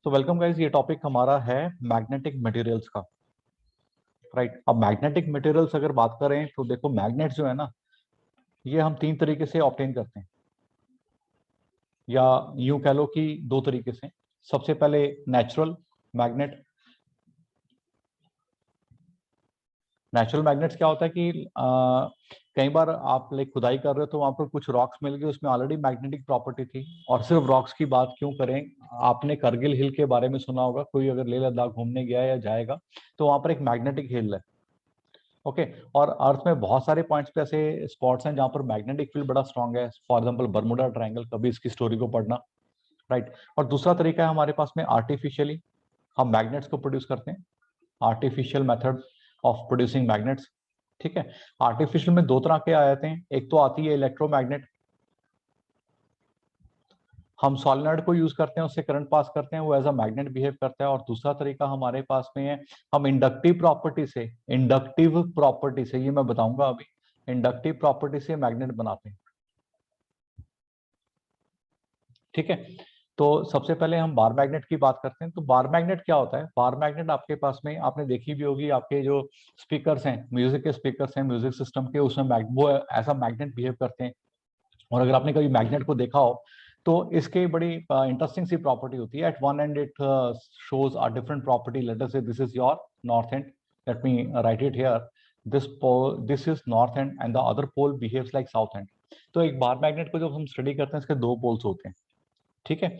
तो welcome guys, ये topic हमारा है मैग्नेटिक मटेरियल्स का। राइट, अब मैग्नेटिक मटेरियल्स अगर बात करें तो देखो, मैग्नेट्स जो है ना, ये हम तीन तरीके से ऑब्टेन करते हैं, या यूं कह लो कि दो तरीके से। सबसे पहले नेचुरल मैग्नेट। नेचुरल मैग्नेट्स क्या होता है कि कई बार आप लाइक खुदाई कर रहे हो तो वहां पर कुछ रॉक्स मिल गए, उसमें ऑलरेडी मैग्नेटिक प्रॉपर्टी थी। और सिर्फ रॉक्स की बात क्यों करें, आपने करगिल हिल के बारे में सुना होगा, कोई अगर लेह लद्दाख घूमने गया या जाएगा तो वहां पर एक मैग्नेटिक हिल है। ओके, और अर्थ में बहुत सारे पॉइंट्स पे ऐसे स्पॉट्स हैं जहां पर मैग्नेटिक फील्ड बड़ा स्ट्रांग है। फॉर एग्जांपल बर्मुडा ट्रायंगल, कभी इसकी स्टोरी को पढ़ना। राइट, और दूसरा तरीका है हमारे पास में आर्टिफिशियली हम मैग्नेट्स को प्रोड्यूस करते हैं। Artificial method of producing magnets. ठीक है, आर्टिफिशियल में दो तरह के आ जाते हैं। एक तो आती है इलेक्ट्रोमैग्नेट, हम सॉलिनॉइड को यूज करते हैं, उससे करंट पास करते हैं, वो एज अ मैग्नेट बिहेव करता है। और दूसरा तरीका हमारे पास में है, हम इंडक्टिव प्रॉपर्टी से ये मैं बताऊंगा अभी, इंडक्टिव प्रॉपर्टी से मैग्नेट बनाते हैं। ठीक है, तो सबसे पहले हम बार मैग्नेट की बात करते हैं। तो बार मैग्नेट क्या होता है? बार मैग्नेट आपके पास में आपने देखी भी होगी, आपके जो स्पीकर्स हैं, म्यूजिक के स्पीकर्स हैं, म्यूजिक सिस्टम के, उसमें वो ऐसा मैग्नेट बिहेव करते हैं। और अगर आपने कभी मैग्नेट को देखा हो तो इसके बड़ी इंटरेस्टिंग सी प्रॉपर्टी होती है। At one end it shows a different property. Let us say this is your north end, let me write it here, this is north end and the other pole behaves like south end. तो एक bar magnet को जब हम study करते हैं, इसके दो poles होते हैं। ठीक है,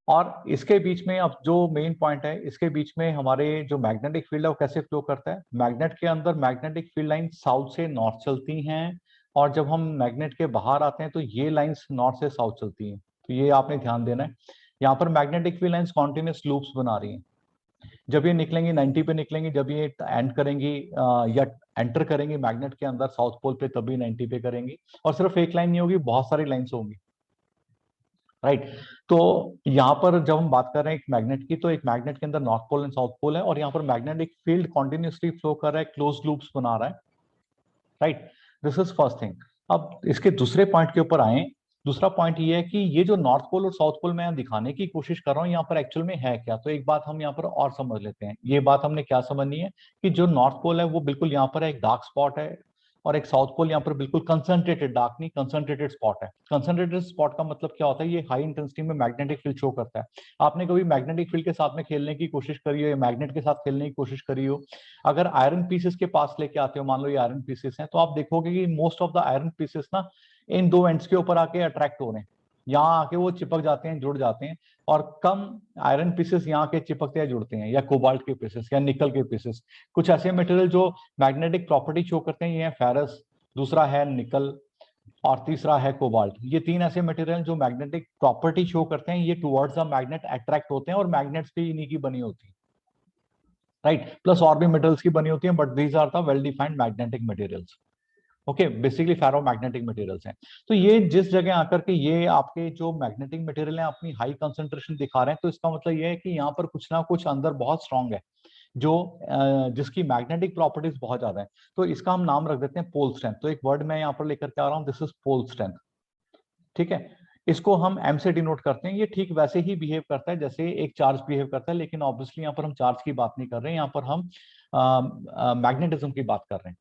और इसके बीच में अब जो मेन पॉइंट है, इसके बीच में हमारे जो मैग्नेटिक फील्ड है वो कैसे फ्लो करता है। मैग्नेट के अंदर मैग्नेटिक फील्ड लाइन साउथ से नॉर्थ चलती हैं, और जब हम मैग्नेट के बाहर आते हैं तो ये लाइंस नॉर्थ से साउथ चलती हैं। तो ये आपने ध्यान देना है। यहाँ पर magnetic field lines continuous loops बना रही हैं। जब ये निकलेंगी 90 पे निकलेंगी, जब ये एंड करेंगी या एंटर करेंगी मैग्नेट के अंदर साउथ पोल पे, तभी 90 पे करेंगी। और सिर्फ एक लाइन नहीं होगी, बहुत सारी लाइन्स होंगी। राइट, तो यहाँ पर जब हम बात कर रहे हैं एक मैग्नेट की, तो एक मैग्नेट के अंदर north pole and south pole है, और यहाँ पर मैग्नेटिक फील्ड कॉन्टिन्यूसली फ्लो कर रहा है, क्लोज लूप्स बना रहा है। Right, this is first thing. अब इसके दूसरे पॉइंट के ऊपर आए। दूसरा पॉइंट ये है कि ये जो नॉर्थ पोल और साउथ पोल मैं दिखाने की कोशिश कर रहा हूँ, यहाँ पर एक्चुअल में है क्या। तो एक बात हम यहाँ पर और समझ लेते हैं। ये बात हमने क्या समझनी है कि जो नॉर्थ पोल है वो बिल्कुल यहाँ पर एक डार्क स्पॉट है, और एक साउथ पोल यहाँ पर बिल्कुल कंसंट्रेटेड, डार्क नहीं, कंसंट्रेटेड स्पॉट है। कंसंट्रेटेड स्पॉट का मतलब क्या होता है? ये हाई इंटेंसिटी में मैग्नेटिक फील्ड शो करता है। आपने कभी मैग्नेटिक फील्ड के साथ में खेलने की कोशिश करी हो, या मैग्नेट के साथ खेलने की कोशिश करी हो? अगर आयरन पीसेस के पास लेके आते हो, मान लो ये आयरन पीसेस हैं, तो आप देखोगे कि most of the iron pieces ना इन दो एंड्स के ऊपर आके अट्रैक्ट हो रहे हैं, यहाँ आके वो चिपक जाते हैं, जुड़ जाते हैं। और कम आयरन पीसेस यहाँ के चिपकते हैं, जुड़ते हैं, या कोबाल्ट के पीसेस या निकल के पीसेस। कुछ ऐसे मटेरियल जो मैग्नेटिक प्रॉपर्टी शो करते हैं, ये है फेरस, दूसरा है निकल, और तीसरा है कोबाल्ट। ये तीन ऐसे मटेरियल जो मैग्नेटिक प्रॉपर्टी शो करते हैं, ये टुवर्ड्स द मैग्नेट अट्रैक्ट होते हैं, और मैग्नेट्स भी इन्हीं की बनी होती है। राइट, प्लस और भी मेटल्स की बनी होती हैं, but these are the well defined magnetic materials. Okay, basically ferromagnetic materials हैं। तो ये जिस जगह आकर के ये आपके जो मैग्नेटिक मटेरियल हैं अपनी हाई कंसंट्रेशन दिखा रहे हैं, तो इसका मतलब ये है कि यहाँ पर कुछ ना कुछ अंदर बहुत स्ट्रांग है, जो जिसकी मैग्नेटिक प्रॉपर्टीज बहुत ज्यादा है। तो इसका हम नाम रख देते हैं पोल स्ट्रेंथ। तो एक वर्ड मैं यहाँ पर लेकर के आ रहा हूँ, दिस इज पोल स्ट्रेंथ। ठीक है, इसको हम एम से डिनोट करते हैं। ये ठीक वैसे ही बिहेव करता है जैसे एक चार्ज बिहेव करता है, लेकिन ऑब्वियसली यहाँ पर हम चार्ज की बात नहीं कर रहे हैं, यहाँ पर हम मैग्नेटिज्म की बात कर रहे हैं।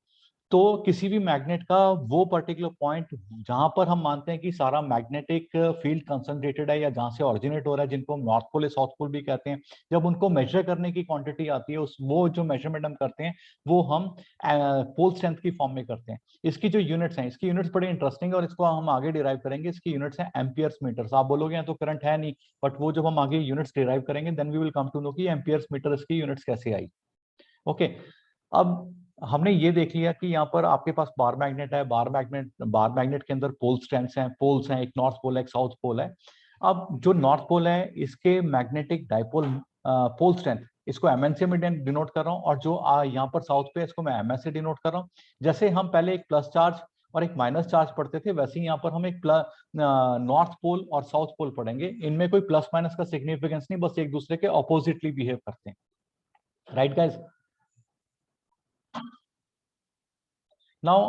तो किसी भी मैग्नेट का वो पर्टिकुलर पॉइंट जहां पर हम मानते हैं कि सारा मैग्नेटिक फील्ड कंसंट्रेटेड है, या जहां से ऑरिजिनेट हो रहा है, जिनको हम नॉर्थ पोल या साउथ पोल भी कहते हैं, जब उनको मेजर करने की क्वांटिटी आती है, उस वो जो मेजरमेंट हम करते हैं वो हम पोल स्ट्रेंथ की फॉर्म में करते हैं। इसकी जो यूनिट्स हैं, इसकी यूनिट्स बड़े इंटरेस्टिंग है, और इसको हम आगे डिराइव करेंगे। इसकी यूनिट्स हैं एम्पियर्स मीटर्स। आप बोलोगे यहाँ तो करंट है नहीं, बट वो जब हम आगे यूनिट्स डिराइव करेंगे, then we will come to know कि एम्पियर्स मीटर इसकी यूनिट्स कैसे आई। ओके, अब हमने ये देख लिया कि यहाँ पर आपके पास बार मैग्नेट है। बार मैग्नेट के अंदर पोल स्ट्रेंथ्स हैं, पोल्स हैं, एक नॉर्थ पोल है, एक साउथ पोल है। अब जो नॉर्थ पोल है, इसके मैग्नेटिक डाइपोल पोल स्ट्रेंथ, इसको एमएन से मैं डिनोट कर रहा हूँ, और जो यहाँ पर साउथ पे इसको मैं एमएस से डिनोट कर रहा हूँ। जैसे हम पहले एक प्लस चार्ज और एक माइनस चार्ज पढ़ते थे, वैसे ही यहाँ पर हम एक नॉर्थ पोल और साउथ पोल पढ़ेंगे। इनमें कोई प्लस माइनस का सिग्निफिकेंस नहीं, बस एक दूसरे के ऑपोजिटली बिहेव करते हैं। राइट गाइज, नाउ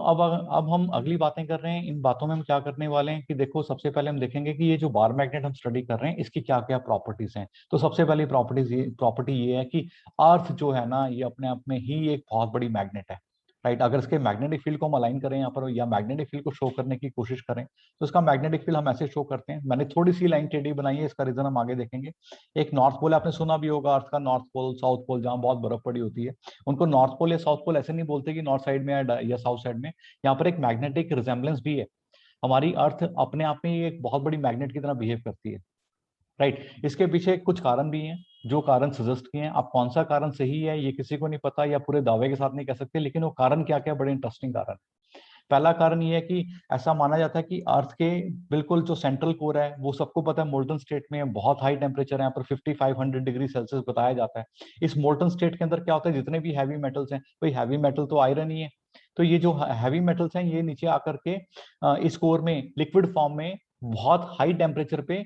अब हम अगली बातें कर रहे हैं। इन बातों में हम क्या करने वाले हैं कि देखो, सबसे पहले हम देखेंगे कि ये जो बार मैग्नेट हम स्टडी कर रहे हैं इसकी क्या क्या प्रॉपर्टीज हैं। तो सबसे पहली प्रॉपर्टी ये है कि अर्थ जो है ना, ये अपने आप में ही एक बहुत बड़ी मैग्नेट है, राइट। अगर इसके मैग्नेटिक फील्ड को हम अलाइन करें यहाँ पर, या मैग्नेटिक फील्ड को शो करने की कोशिश करें, तो इसका मैग्नेटिक फील्ड हम ऐसे शो करते हैं। मैंने थोड़ी सी लाइन टेढ़ी बनाई है, इसका रीजन हम आगे देखेंगे। एक नॉर्थ पोल आपने सुना भी होगा, अर्थ का नॉर्थ पोल, साउथ पोल, जहाँ बहुत बर्फ पड़ी होती है, उनको नॉर्थ पोल या साउथ पोल ऐसे नहीं बोलते कि नॉर्थ साइड में या साउथ साइड में। यहाँ पर एक मैग्नेटिक रिजेम्बलेंस भी है। हमारी अर्थ अपने आप में ही एक बहुत बड़ी मैग्नेट की तरह बिहेव करती है, राइट। इसके पीछे कुछ कारण भी हैं, जो कारण सजेस्ट किए हैं। अब कौन सा कारण सही है ये किसी को नहीं पता, या पूरे दावे के साथ नहीं कह सकते, लेकिन वो कारण क्या क्या बड़े इंटरेस्टिंग कारण है। पहला कारण ये है कि ऐसा माना जाता है कि अर्थ के बिल्कुल जो सेंट्रल कोर है, वो सबको पता है मोल्टन स्टेट में है, बहुत हाई टेम्परेचर है यहाँ पर, 5500 डिग्री सेल्सियस बताया जाता है। इस मोल्टन स्टेट के अंदर क्या होता है, जितने भी हैवी मेटल्स हैं, भाई हैवी मेटल तो आयरन ही है, तो ये जो हैवी मेटल्स हैं ये नीचे आकर के इस कोर में लिक्विड फॉर्म में बहुत हाई टेम्परेचर पे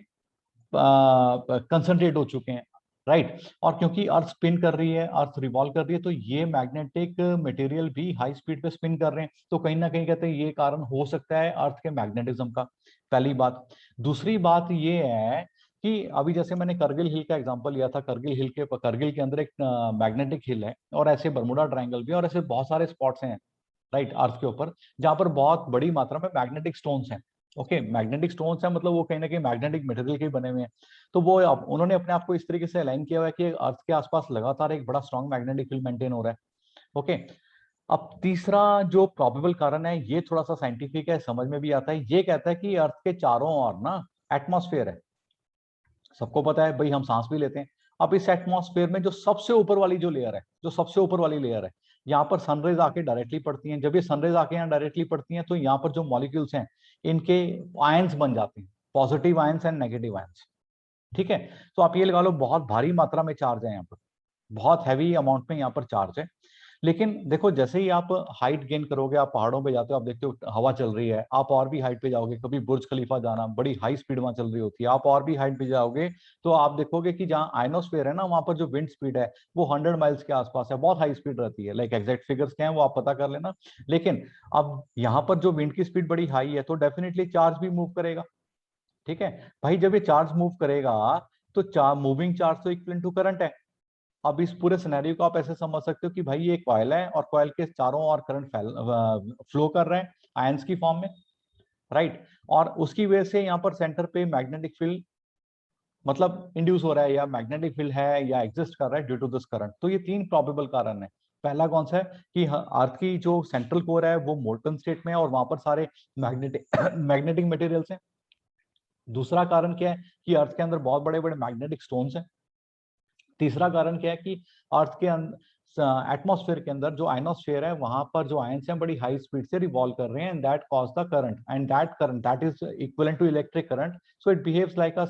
कंसंट्रेट हो चुके हैं, राइट। और क्योंकि अर्थ स्पिन कर रही है, अर्थ रिवॉल्व कर रही है, तो ये मैग्नेटिक मटेरियल भी हाई स्पीड पे स्पिन कर रहे हैं। तो कहीं ना कहीं कहते हैं ये कारण हो सकता है अर्थ के मैग्नेटिज्म का, पहली बात। दूसरी बात ये है कि अभी जैसे मैंने करगिल हिल का एग्जांपल लिया था, करगिल के अंदर एक मैग्नेटिक हिल है, और ऐसे बर्मुडा ट्रायंगल भी, और ऐसे बहुत सारे स्पॉट्स हैं, राइट, अर्थ के ऊपर, जहां पर बहुत बड़ी मात्रा में मैग्नेटिक स्टोन्स हैं। ओके, मैग्नेटिक स्टोन्स है मतलब वो कहीं ना कहीं मैग्नेटिक मटेरियल के बने हुए हैं। तो वो उन्होंने अपने आप को इस तरीके से अलाइन किया हुआ है कि अर्थ के आसपास लगातार एक बड़ा स्ट्रॉन्ग मैग्नेटिक फील्ड मेंटेन हो रहा है। ओके, अब तीसरा जो प्रोबेबल कारण है, ये थोड़ा सा साइंटिफिक है, समझ में भी आता है। ये कहता है कि अर्थ के चारों ओर ना एटमॉस्फेयर है। सबको पता है भाई, हम सांस भी लेते हैं। अब इस एटमॉस्फेयर में जो सबसे ऊपर वाली जो लेयर है, जो सबसे ऊपर वाली लेयर है, यहाँ पर सनरेज आके डायरेक्टली पड़ती हैं। जब ये सनरेज आके यहाँ डायरेक्टली पड़ती हैं, तो यहाँ पर जो मॉलिक्यूल्स हैं, इनके आयंस बन जाते हैं, positive ions and negative ions. ठीक है, तो आप ये लगा लो बहुत भारी मात्रा में चार्ज है यहाँ पर, बहुत हैवी अमाउंट में यहाँ पर चार्ज है। लेकिन देखो, जैसे ही आप हाइट गेन करोगे, आप पहाड़ों पे जाते हो, आप देखते हो हवा चल रही है, आप और भी हाइट पे जाओगे, कभी बुर्ज खलीफा जाना, बड़ी हाई स्पीड वहां चल रही होती है, आप और भी हाइट पे जाओगे, तो आप देखोगे कि जहाँ आयनोस्फीयर है ना, वहां पर जो विंड स्पीड है वो 100 माइल्स के आसपास है, बहुत हाई स्पीड रहती है। लाइक एग्जैक्ट फिगर्स क्या है वो आप पता कर लेना। लेकिन अब यहाँ पर जो विंड की स्पीड बड़ी हाई है, तो डेफिनेटली चार्ज भी मूव करेगा। ठीक है भाई, जब ये चार्ज मूव करेगा, तो मूविंग चार्ज तो इक्विवेलेंट टू करंट है। अब इस पूरे सिनेरियो को आप ऐसे समझ सकते हो कि भाई ये एक कॉइल है, और कॉइल के चारों ओर करंट फ्लो कर रहे हैं आयंस की फॉर्म में, राइट। और उसकी वजह से यहाँ पर सेंटर पे मैग्नेटिक फील्ड मतलब इंड्यूस हो रहा है, या मैग्नेटिक फील्ड है, या एग्जिस्ट कर रहा है ड्यू टू दिस करंट। तो ये तीन प्रोबेबल कारण है। पहला कौन सा है कि अर्थ की जो सेंट्रल कोर है वो मोल्टन स्टेट में है, और वहां पर सारे मैग्नेटिक मैग्नेटिक मटेरियल्स हैं। दूसरा कारण क्या है कि अर्थ के अंदर बहुत बड़े बड़े मैग्नेटिक स्टोन्स हैं। तीसरा कारण क्या है कि अर्थ के एटमॉस्फेयर के अंदर जो आयनोस्फेयर है, वहां पर जो आयंस हैं बड़ी हाई स्पीड से रिवॉल्व कर रहे हैं, and that cause the current, and that current that is equivalent to electric current, so it behaves like a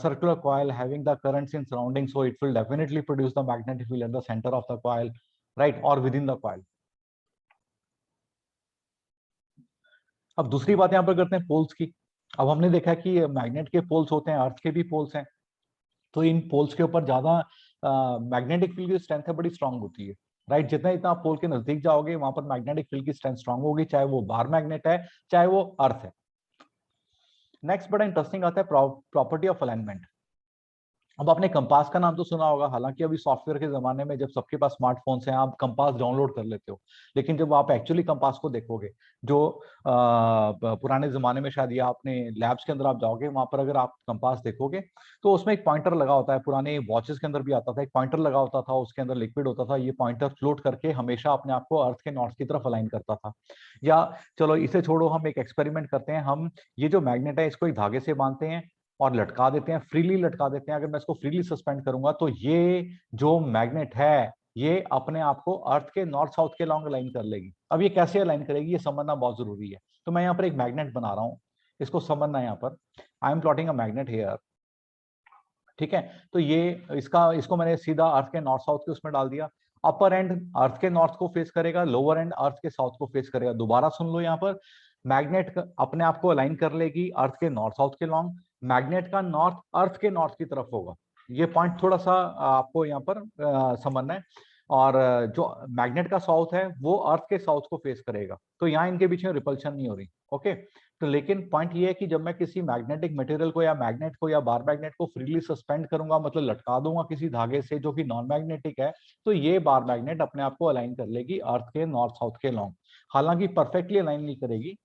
circular coil having the currents in surrounding, so it will definitely produce the magnetic field at the center of the coil, right, or within the coil. अब दूसरी बात यहाँ पर करते हैं poles की। अब हमने देखा कि मैग्नेट के पोल्स होते हैं, अर्थ के भी पोल्स हैं, तो इन पोल्स के ऊपर ज्यादा मैग्नेटिक फील्ड की स्ट्रेंथ है बड़ी स्ट्रांग होती है, राइट। जितना इतना आप पोल के नजदीक जाओगे, वहां पर मैग्नेटिक फील्ड की स्ट्रेंथ स्ट्रांग होगी, चाहे वो बार मैग्नेट है, चाहे वो अर्थ है। नेक्स्ट बड़ा इंटरेस्टिंग आता है प्रॉपर्टी ऑफ अलाइनमेंट। अब आपने कंपास का नाम तो सुना होगा, हालांकि अभी सॉफ्टवेयर के जमाने में जब सबके पास स्मार्टफोन्स हैं, आप कंपास डाउनलोड कर लेते हो। लेकिन जब आप एक्चुअली कंपास को देखोगे, जो पुराने जमाने में शायद, या आपने लैब्स के अंदर आप जाओगे, वहां पर अगर आप कंपास देखोगे, तो उसमें एक पॉइंटर लगा होता है। पुराने वॉचेस के अंदर भी आता था, एक पॉइंटर लगा होता था, उसके अंदर लिक्विड होता था। ये पॉइंटर फ्लोट करके हमेशा अपने आप को अर्थ के नॉर्थ की तरफ अलाइन करता था। या चलो इसे छोड़ो, हम एक एक्सपेरिमेंट करते हैं। हम ये जो मैग्नेट है, इसको एक धागे से बांधते हैं और लटका देते हैं, फ्रीली लटका देते हैं। अगर मैं इसको फ्रीली सस्पेंड करूंगा, तो ये जो मैग्नेट है, ये अपने आप को अर्थ के नॉर्थ साउथ के लॉन्ग अलाइन कर लेगी। अब ये कैसे अलाइन करेगी, ये समझना बहुत जरूरी है। तो मैं यहाँ पर एक मैग्नेट बना रहा हूँ, इसको समझना। यहाँ पर I am plotting a magnet here, ठीक है। तो ये इसको मैंने सीधा अर्थ के नॉर्थ साउथ के उसमें डाल दिया। अपर एंड अर्थ के नॉर्थ को फेस करेगा, लोअर एंड अर्थ के साउथ को फेस करेगा। दोबारा सुन लो, यहाँ पर मैग्नेट अपने आप को अलाइन कर लेगी अर्थ के नॉर्थ साउथ के लॉन्ग। मैग्नेट का नॉर्थ अर्थ के नॉर्थ की तरफ होगा। ये पॉइंट थोड़ा सा आपको यहाँ पर समझना है। और जो मैग्नेट का साउथ है वो अर्थ के साउथ को फेस करेगा, तो यहाँ इनके बीच में रिपल्शन नहीं हो रही। ओके, तो लेकिन पॉइंट ये है कि जब मैं किसी मैग्नेटिक मटेरियल को या मैग्नेट को या बार मैग्नेट को फ्रीली सस्पेंड करूंगा, मतलब लटका दूंगा किसी धागे से जो कि नॉन मैग्नेटिक है, तो ये बार मैग्नेट अपने आप को अलाइन कर लेगी अर्थ के नॉर्थ साउथ के लॉन्ग। हालांकि परफेक्टली अलाइन नहीं करेगी,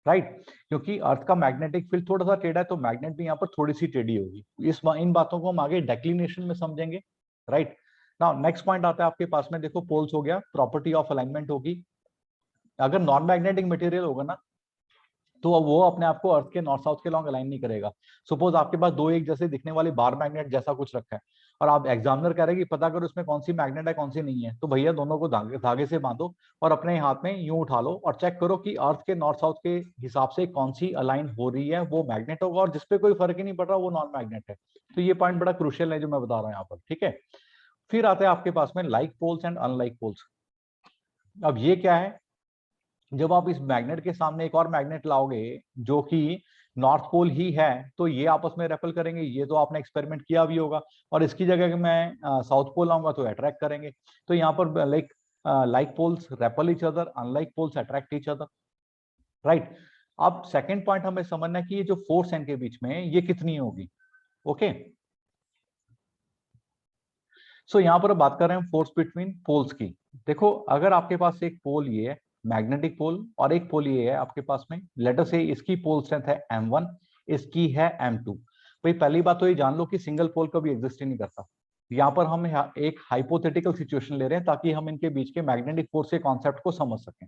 राइट, क्योंकि अर्थ का मैग्नेटिक फील्ड थोड़ा सा टेढ़ा है, तो मैग्नेट भी यहाँ पर थोड़ी सी टेढ़ी होगी। इन बातों को हम आगे डेक्लिनेशन में समझेंगे, राइट। नाउ नेक्स्ट पॉइंट आता है आपके पास में, देखो पोल्स हो गया, प्रॉपर्टी ऑफ अलाइनमेंट होगी। अगर नॉन मैग्नेटिक मटेरियल होगा ना, तो वो अपने आप को अर्थ के नॉर्थ साउथ के लॉन्ग अलाइन नहीं करेगा। सपोज आपके पास दो एक जैसे दिखने वाली बार मैग्नेट जैसा कुछ रखा है, और आप एग्जामिनर कह रहे हैं कि पता करो उसमें कौन सी मैग्नेट है कौन सी नहीं है, तो भैया दोनों को धागे से बांधो और अपने हाथ में यूं उठा लो और चेक करो कि अर्थ के नॉर्थ साउथ के हिसाब से कौन सी अलाइन हो रही है, वो मैग्नेट होगा, और जिसपे कोई फर्क ही नहीं पड़ रहा वो नॉन मैग्नेट है। तो ये पॉइंट बड़ा क्रूशियल है जो मैं बता रहा हूँ यहाँ पर, ठीक है। फिर आते हैं आपके पास में like poles and unlike poles. अब ये क्या है, जब आप इस मैग्नेट के सामने एक और मैग्नेट लाओगे जो कि नॉर्थ पोल ही है, तो ये आपस में रेपल करेंगे, ये तो आपने एक्सपेरिमेंट किया भी होगा, और इसकी जगह अगर मैं साउथ पोल लाऊंगा तो अट्रैक्ट करेंगे। तो यहाँ पर like poles repel each other, unlike poles attract each other, right. अब सेकेंड पॉइंट हमें समझना है कि ये जो फोर्स है इनके बीच में ये कितनी होगी। ओके, सो यहाँ पर बात कर रहे हैं फोर्स बिटवीन पोल्स की। देखो अगर आपके पास एक पोल ये है मैग्नेटिक पोल, और एक पोल ये है आपके पास में, लेटर से इसकी पोल स्ट्रेंथ है m1, इसकी है m2। भाई पहली बात तो ये जान लो कि सिंगल पोल कभी एग्जिस्ट ही नहीं करता। यहाँ पर हम एक हाइपोथेटिकल सिचुएशन ले रहे हैं ताकि हम इनके बीच के मैग्नेटिक फोर्स के कॉन्सेप्ट को समझ सकें।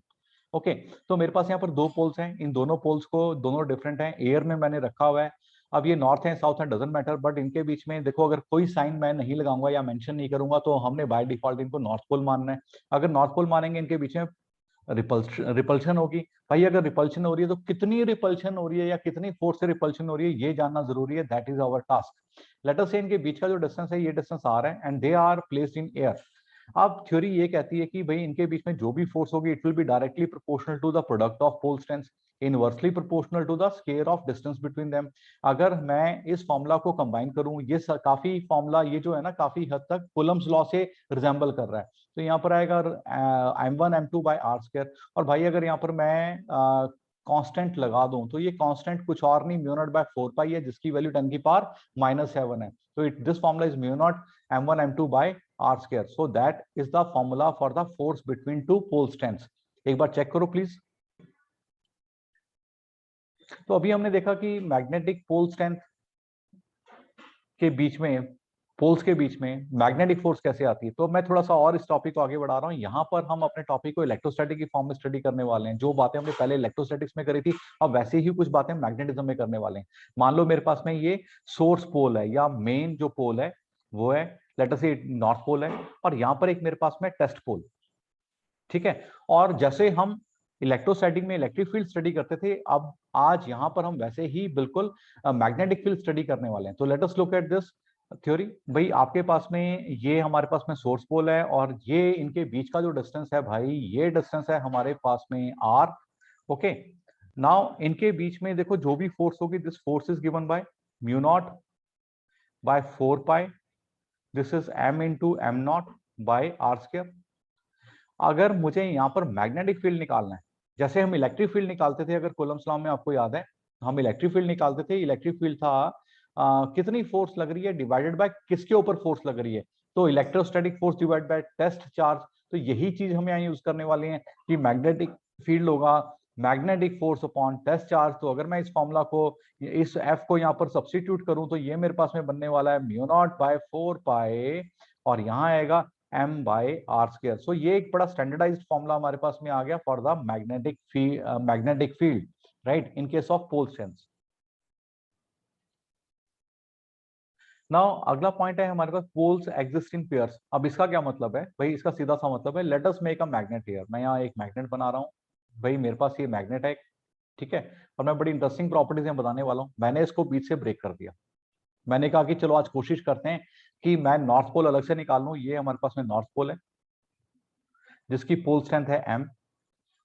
ओके, तो मेरे पास यहाँ पर दो पोल्स हैं, इन दोनों पोल्स को, दोनों डिफरेंट हैं, एयर में मैंने रखा हुआ है। अब ये नॉर्थ है साउथ है डजंट मैटर, बट इनके बीच में देखो अगर कोई साइन मैं नहीं लगाऊंगा या मेंशन नहीं करूंगा तो हमने बाय डिफॉल्ट इनको नॉर्थ पोल मानना है। अगर नॉर्थ पोल मानेंगे इनके बीच में रिपल्शन होगी। भाई अगर रिपल्शन हो रही है तो कितनी रिपल्शन हो रही है या कितनी फोर्स से रिपल्शन हो रही है ये जानना जरूरी है, that is our task. Let us से इनके बीच का जो डिस्टेंस है ये डिस्टेंस आर है and they are placed in air. अब थ्योरी ये कहती है कि भाई इनके बीच में जो भी फोर्स होगी it will be directly proportional to the product of pole strength, inversely proportional to the square of distance between them. अगर मैं इस फॉर्मूला को कंबाइन करूं, ये काफी फॉर्मूला ये जो है ना काफी हद तक कुलम्स लॉ से रिजेंबल कर रहा है। तो यहाँ पर आएगा m1 m2 by R square. और भाई अगर यहाँ पर मैं कांस्टेंट लगा दूं तो ये कांस्टेंट कुछ और नहीं म्यू नॉट बाय 4 पाई है, जिसकी वैल्यू 10 की पावर -7 है। तो it this formula is mu naught m1 m2 by R square, so that is the formula for the force between two pole strengths. एक बार चेक करो प्लीज। तो अभी हमने देखा कि मैग्नेटिक पोल स्ट्रेंथ के बीच में, पोल्स के बीच में मैग्नेटिक फोर्स कैसे आती है। तो मैं थोड़ा सा और इस टॉपिक को आगे बढ़ा रहा हूँ। यहाँ पर हम अपने टॉपिक को इलेक्ट्रोस्टैटिक की फॉर्म में स्टडी करने वाले हैं। जो बातें हमने पहले इलेक्ट्रोस्टैटिक्स में करी थी अब वैसे ही कुछ बातें मैग्नेटिज्म में करने वाले हैं। मान लो मेरे पास में ये सोर्स पोल है या मेन जो पोल है वो है लेट अस से नॉर्थ पोल है, और यहाँ पर एक मेरे पास में टेस्ट पोल, ठीक है। और जैसे हम इलेक्ट्रोस्टैटिक में इलेक्ट्रिक फील्ड स्टडी करते थे, अब आज यहाँ पर हम वैसे ही बिल्कुल मैग्नेटिक फील्ड स्टडी करने वाले हैं। तो let us look at this theory. भाई आपके पास में ये हमारे पास में सोर्स पोल है और ये इनके बीच का जो डिस्टेंस है भाई ये डिस्टेंस है हमारे पास में आर। ओके, नाउ इनके बीच में देखो जो भी फोर्स होगी this force is given by mu naught by 4 pi, this is m into M naught by R square. अगर मुझे यहाँ पर मैग्नेटिक फील्ड निकालना है, जैसे हम इलेक्ट्रिक फील्ड निकालते थे, अगर कूलम्स लॉ में आपको याद है हम इलेक्ट्रिक फील्ड निकालते थे, इलेक्ट्रिक फील्ड था कितनी फोर्स लग रही है डिवाइडेड बाय किसके ऊपर फोर्स लग रही है, तो electrostatic force divide by test charge. तो यही चीज हम यहाँ यूज करने वाले हैं कि मैग्नेटिक फील्ड होगा magnetic force upon test charge. तो अगर मैं इस फॉर्मूला को, इस एफ को यहाँ पर सब्स्टिट्यूट करूं तो ये मेरे पास में बनने वाला है म्यू नॉट बाय 4 पाई, और यहाँ आएगा m बाय आर स्क्वायर। सो ये एक बड़ा स्टैंडर्डाइज्ड फॉर्मूला हमारे पास में आ गया for the magnetic field, right, in case of pole strength. Now अगला पॉइंट है हमारे पास पोल्स एग्जिस्ट इन पेयर्स। अब इसका क्या मतलब है भाई, इसका सीधा सा मतलब है let us make a magnet here. मैं यहाँ एक मैग्नेट बना रहा हूँ, भाई मेरे पास ये मैग्नेट है, ठीक है, और मैं बड़ी इंटरेस्टिंग प्रॉपर्टीज बताने वाला हूँ। मैंने इसको बीच से ब्रेक कर दिया, मैंने कहा कि चलो आज कोशिश करते हैं कि मैं नॉर्थ पोल अलग से निकाल लूं। ये हमारे पास में नॉर्थ पोल है जिसकी पोल स्ट्रेंथ है m,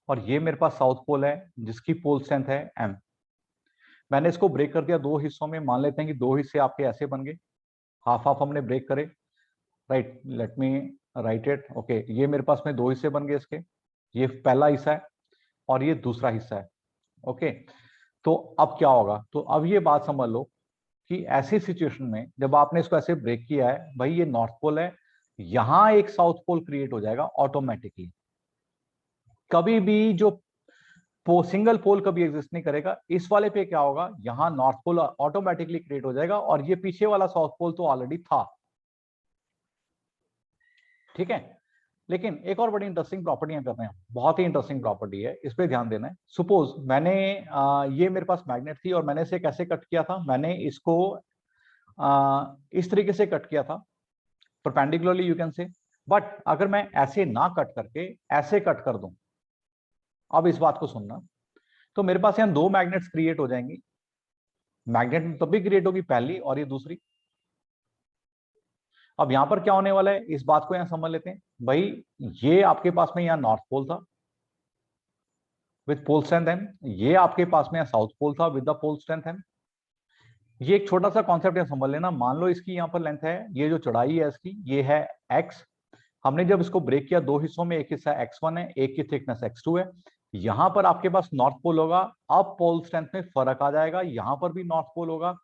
और ये मेरे पास साउथ पोल है जिसकी पोल स्ट्रेंथ है m। मैंने इसको ब्रेक कर दिया दो हिस्सों में, मान लेते हैं कि दो हिस्से आपके ऐसे बन गए, हाफ हाफ हमने ब्रेक करे, right. Late me write it, okay. ये मेरे पास में दो हिस्से बन गए इसके, ये पहला हिस्सा है और ये दूसरा हिस्सा है, ओके। तो अब क्या होगा, तो अब ये बात समझ लो कि ऐसी सिचुएशन में जब आपने इसको ऐसे ब्रेक किया है, भाई ये नॉर्थ पोल है, यहां एक साउथ पोल क्रिएट हो जाएगा ऑटोमेटिकली। कभी भी जो सिंगल पोल कभी एग्जिस्ट नहीं करेगा। इस वाले पे क्या होगा, यहां नॉर्थ पोल ऑटोमेटिकली क्रिएट हो जाएगा और ये पीछे वाला साउथ पोल तो ऑलरेडी था, ठीक है। लेकिन एक और बड़ी इंटरेस्टिंग प्रॉपर्टी कर रहे हैं, बहुत ही इंटरेस्टिंग प्रॉपर्टी है, इस पे ध्यान देना है। सपोज मैंने ये मेरे पास मैग्नेट थी और मैंने इसे कैसे कट किया था, मैंने इसको इस तरीके से कट किया था, perpendicularly you can say. But अगर मैं ऐसे ना कट करके ऐसे कट कर दूं, अब इस बात को सुनना, तो मेरे पास यहां दो मैग्नेट्स क्रिएट हो जाएंगी। मैग्नेट तब भी क्रिएट होगी, पहली और ये दूसरी। अब यहां पर क्या होने वाला है, इस बात को यहां समझ लेते हैं। भाई ये आपके पास में यहां नॉर्थ पोल था विद पोल स्ट्रेंथ एम, ये आपके पास में साउथ पोल था with the pole strength M. ये एक छोटा सा कॉन्सेप्ट यहां समझ लेना। मान लो इसकी यहां पर लेंथ है, ये जो चौड़ाई है इसकी ये है एक्स। हमने जब इसको ब्रेक किया दो हिस्सों में, एक हिस्सा x1 है, एक की थिकनेस x2 है। यहां पर आपके पास नॉर्थ पोल होगा, अब पोल स्ट्रेंथ में फर्क आ जाएगा, यहां पर भी नॉर्थ पोल होगा,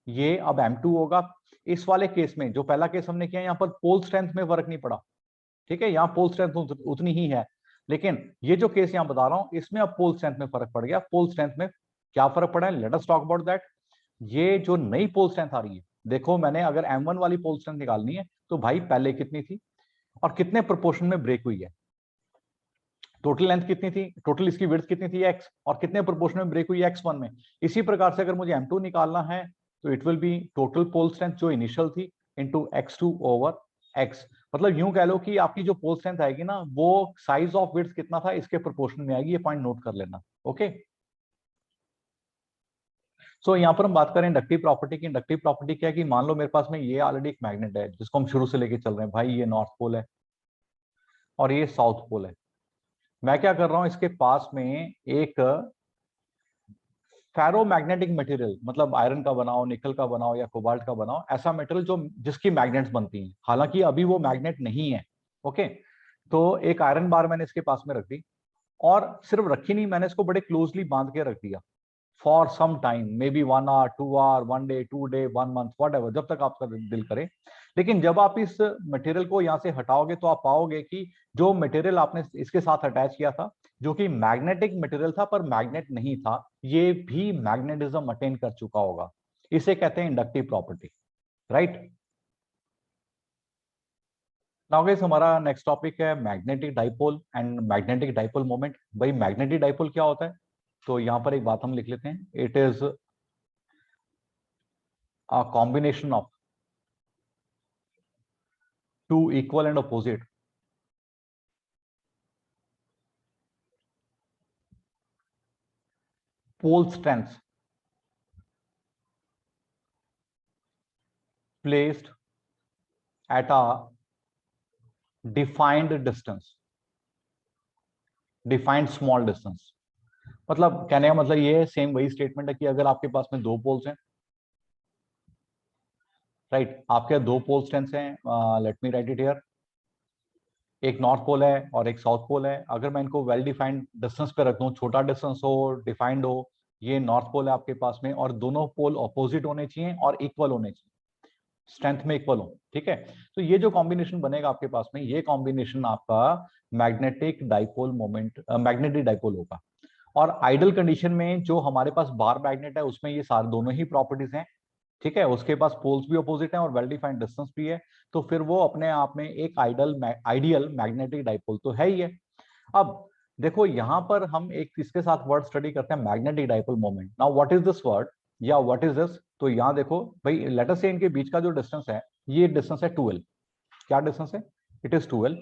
ये अब m2 होगा। इस वाले केस में जो पहला केस हमने किया, यहां पर पोल स्ट्रेंथ में फर्क नहीं पड़ा, ठीक है, यहाँ पोल स्ट्रेंथ उतनी ही है। लेकिन ये जो केस यहां बता रहा हूं, इसमें अब पोल स्ट्रेंथ में फर्क पड़ गया। पोल स्ट्रेंथ में क्या फर्क पड़ा है, let us talk about that. ये जो नई पोल स्ट्रेंथ आ रही है, देखो मैंने अगर m1 वाली पोल स्ट्रेंथ निकालनी है तो भाई पहले कितनी थी और कितने प्रोपोर्शन में ब्रेक हुई है। टोटल लेंथ कितनी थी, टोटल इसकी विड्थ कितनी थी x, और कितने प्रोपोर्शन में ब्रेक हुई x1 में। इसी प्रकार से अगर मुझे m2 निकालना है तो it will be total pole strength जो इनिशियल थी इनटू x2 ओवर x। मतलब यूं कह लो कि आपकी जो पोल स्ट्रेंथ आएगी ना, वो साइज ऑफ विड्थ कितना था इसके प्रोपोर्शन में आएगी। ये पॉइंट नोट कर लेना, ओके। सो यहाँ पर हम बात करें इंडक्टिव प्रॉपर्टी की। इंडक्टिव प्रॉपर्टी क्या है कि मान लो मेरे पास में ये ऑलरेडी एक मैग्नेट है जिसको हम शुरू से लेके चल रहे हैं, भाई ये नॉर्थ पोल है और ये साउथ पोल है। मैं क्या कर रहा हूं, इसके पास में एक फेरोमैग्नेटिक मटेरियल, मतलब आयरन का बनाओ, निकल का बनाओ या कोबाल्ट का बनाओ, ऐसा मटेरियल जो जिसकी मैग्नेट्स बनती हैं, हालांकि अभी वो मैग्नेट नहीं है, ओके। तो एक आयरन बार मैंने इसके पास में रख दी, और सिर्फ रखी नहीं, मैंने इसको बड़े क्लोजली बांध के रख दिया for some time, maybe 1 hour 2 hour 1 day 2 day 1 month, वट जब तक आपका दिल करे। लेकिन जब आप इस मटेरियल को यहाँ से हटाओगे तो आप पाओगे कि जो मटेरियल आपने इसके साथ अटैच किया था, जो कि मैग्नेटिक मटेरियल था पर मैग्नेट नहीं था, ये भी मैग्नेटिज्म अटेन कर चुका होगा। इसे कहते हैं inductive property, right. Now guys हमारा नेक्स्ट टॉपिक है magnetic dipole and magnetic dipole moment. भाई मैग्नेटिक डाइपोल क्या होता है, तो यहां पर एक बात हम लिख लेते हैं, it is a combination of two equal and opposite pole strengths placed at a defined distance, defined small distance। मतलब कहने का मतलब ये है, सेम वही स्टेटमेंट है कि अगर आपके पास में दो पोल्स हैं, राइट, आपके दो पोल स्ट्रेंथ्स हैं, late me write it here, एक नॉर्थ पोल है और एक साउथ पोल है। अगर मैं इनको वेल डिफाइंड डिस्टेंस पे रख दूं, छोटा डिस्टेंस हो, डिफाइंड हो, ये नॉर्थ पोल है आपके पास में, और दोनों पोल ऑपोजिट होने चाहिए और इक्वल होने चाहिए, स्ट्रेंथ में इक्वल हो, ठीक है। तो ये जो कॉम्बिनेशन बनेगा आपके पास में, ये कॉम्बिनेशन आपका magnetic dipole moment, magnetic dipole होगा। और आइडल कंडीशन में जो हमारे पास बार मैग्नेट है उसमें ये सारे दोनों ही प्रॉपर्टीज हैं, ठीक है, उसके पास पोल्स भी अपोजिट हैं और वेल डिफाइंड डिस्टेंस भी है, तो फिर वो अपने आप में एक आइडियल मैग्नेटिक डाइपोल तो है ही है। अब देखो यहां पर हम एक इसके साथ वर्ड स्टडी करते हैं, magnetic dipole moment. Now what is this word या व्हाट इज दिस, तो यहां देखो भाई, लेट अस से इनके बीच का जो डिस्टेंस है, ये डिस्टेंस है 12। क्या डिस्टेंस है, इट इज 12।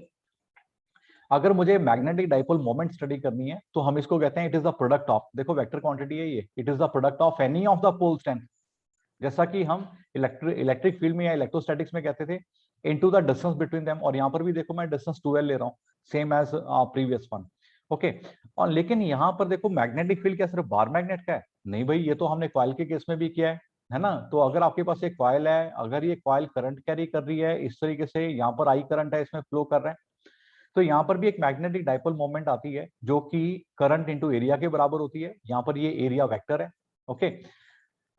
अगर मुझे मैग्नेटिक डाइपोल मोमेंट स्टडी करनी है तो हम इसको कहते हैं it is the product of, देखो वेक्टर क्वांटिटी है ये, it is the product of any of the pole strength. जैसा कि हम इलेक्ट्रिक फील्ड में या इलेक्ट्रोस्टैटिक्स में कहते थे, into the distance between them, और यहाँ पर भी देखो मैं डिस्टेंस 12 ले रहा हूँ, same as previous one, okay. और लेकिन यहाँ पर देखो मैग्नेटिक फील्ड क्या सिर्फ बार मैग्नेट का है, नहीं भाई, ये तो हमने कॉइल के केस में भी किया है ना। तो अगर आपके पास एक कॉइल है, अगर ये कॉइल करंट कैरी कर रही है इस तरीके से, यहाँ पर आई करंट है, इसमें फ्लो कर रहा है, तो यहाँ पर भी एक मैग्नेटिक डाइपोल मोमेंट आती है जो कि करंट इंटू एरिया के बराबर होती है। यहाँ पर ये एरिया वेक्टर है। ओके,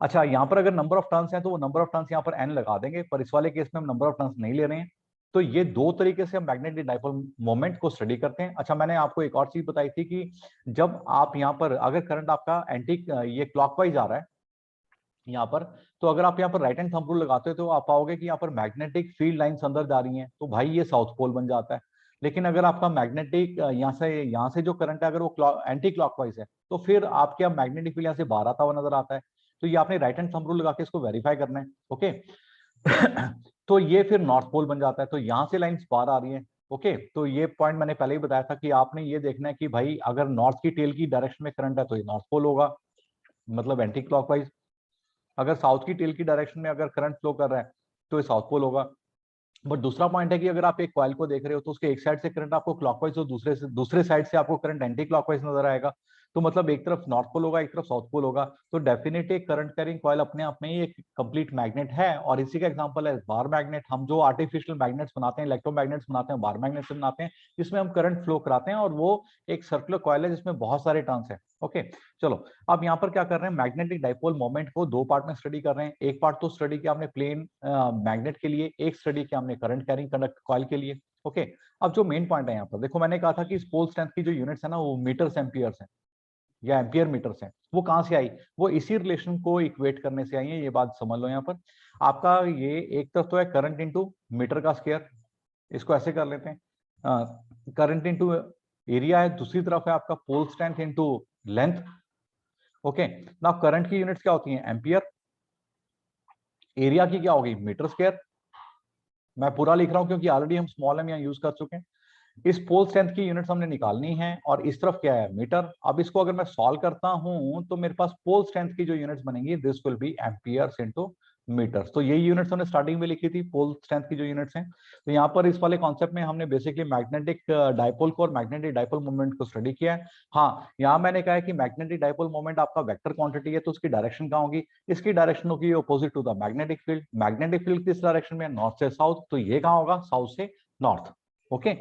अच्छा यहाँ पर अगर नंबर ऑफ टर्न्स हैं तो वो नंबर ऑफ टर्न्स यहाँ पर एन लगा देंगे, पर इस वाले केस में हम नंबर ऑफ टर्न्स नहीं ले रहे हैं। तो ये दो तरीके से हम मैग्नेटिक डाइपोल मोमेंट को स्टडी करते हैं। अच्छा, मैंने आपको एक और चीज बताई थी कि जब आप यहाँ पर अगर करंट आपका एंटी ये क्लॉकवाइज आ रहा है यहाँ पर, तो अगर आप यहाँ पर राइट हैंड थंब रूल लगाते हो तो आप पाओगे कि यहाँ पर मैग्नेटिक फील्ड लाइंस अंदर जा रही हैं, तो भाई ये साउथ पोल बन जाता है। लेकिन अगर आपका मैग्नेटिक यहाँ से जो करंट है अगर वो एंटी क्लॉकवाइज है, तो फिर आपके अब मैग्नेटिक फील्ड यहाँ से बाहर आता हुआ नजर आता है। तो ये आपने राइट हैंड थंब रूल लगा के इसको वेरीफाई करना है। ओके तो ये फिर नॉर्थ पोल बन जाता है, तो यहाँ से लाइंस बाहर आ रही है। ओके, तो ये पॉइंट मैंने पहले ही बताया था कि आपने ये देखना है कि भाई अगर नॉर्थ की टेल की डायरेक्शन में करंट है तो ये नॉर्थ पोल होगा, मतलब एंटी क्लॉकवाइज। अगर साउथ की टेल की डायरेक्शन में अगर करंट फ्लो कर रहा है तो ये साउथ पोल होगा। बट दूसरा पॉइंट है कि अगर आप एक कॉइल को देख रहे हो तो उसके एक साइड से करंट आपको क्लॉकवाइज और दूसरे साइड से आपको करंट एंटी क्लॉकवाइज नजर आएगा, तो मतलब एक तरफ नॉर्थ पोल होगा, एक तरफ साउथ पोल होगा। तो डेफिनेटली एक करंट कैरिंग कॉइल अपने आप में ही एक कंप्लीट मैग्नेट है। और इसी का एग्जांपल है बार मैग्नेट। हम जो आर्टिफिशियल मैग्नेट्स बनाते हैं, इलेक्ट्रोमैग्नेट्स बनाते हैं, बार मैग्नेट से बनाते हैं, जिसमें हम करंट फ्लो कराते हैं, और वो एक सर्कुलर कॉइल है जिसमें बहुत सारे टर्न्स हैं। ओके, चलो अब यहाँ पर क्या कर रहे हैं, मैग्नेटिक डाइपोल मोमेंट को दो पार्ट में स्टडी कर रहे हैं। एक पार्ट तो स्टडी किया हमने प्लेन मैग्नेट के लिए, एक स्टडी किया हमने करंट कैरिंग कंडक्टर कॉइल के लिए। ओके, अब जो मेन पॉइंट है यहाँ पर देखो, मैंने कहा था कि इस पोल स्ट्रेंथ की जो यूनिट्स है ना वो मीटर्स एम्पियर्स हैं या एम्पियर मीटर्स हैं। वो कहाँ से आई, वो इसी रिलेशन को इक्वेट करने से आई है। ये बात समझ लो यहाँ पर आपका, ये एक तरफ तो है करंट इंटू मीटर का स्क्वायर, इसको ऐसे कर लेते हैं, करंट इंटू एरिया है, दूसरी तरफ है आपका pole strength into length. Okay, now current की यूनिट्स क्या होती हैं, एम्पियर, एरिया की क्या होगी, मीटर स्क्वायर। मैं पूरा लिख रहा हूं क्योंकि ऑलरेडी हम स्मॉल एम यहाँ यूज कर चुके हैं। इस पोल स्ट्रेंथ की यूनिट्स हमने निकालनी है, और इस तरफ क्या है, मीटर। अब इसको अगर मैं सॉल्व करता हूं तो मेरे पास पोल स्ट्रेंथ की जो यूनिट्स बनेंगी, this will be amperes into metres. तो यही यूनिट्स हमने स्टार्टिंग में लिखी थी, पोल स्ट्रेंथ की जो यूनिट्स हैं। तो यहाँ पर इस वाले कॉन्सेप्ट में हमने बेसिकली मैग्नेटिक डाइपोल को और मैग्नेटिक डाइपोल मोमेंट को स्टडी किया है। हाँ, यहाँ मैंने कहा है कि मैग्नेटिक डाइपोल मोमेंट आपका वेक्टर क्वांटिटी है, तो उसकी डायरेक्शन कहाँ होगी, इसकी डायरेक्शन होगी opposite to the magnetic field. Magnetic field किस डायरेक्शन में, नॉर्थ से साउथ, तो ये कहाँ होगा, साउथ से नॉर्थ। ओके,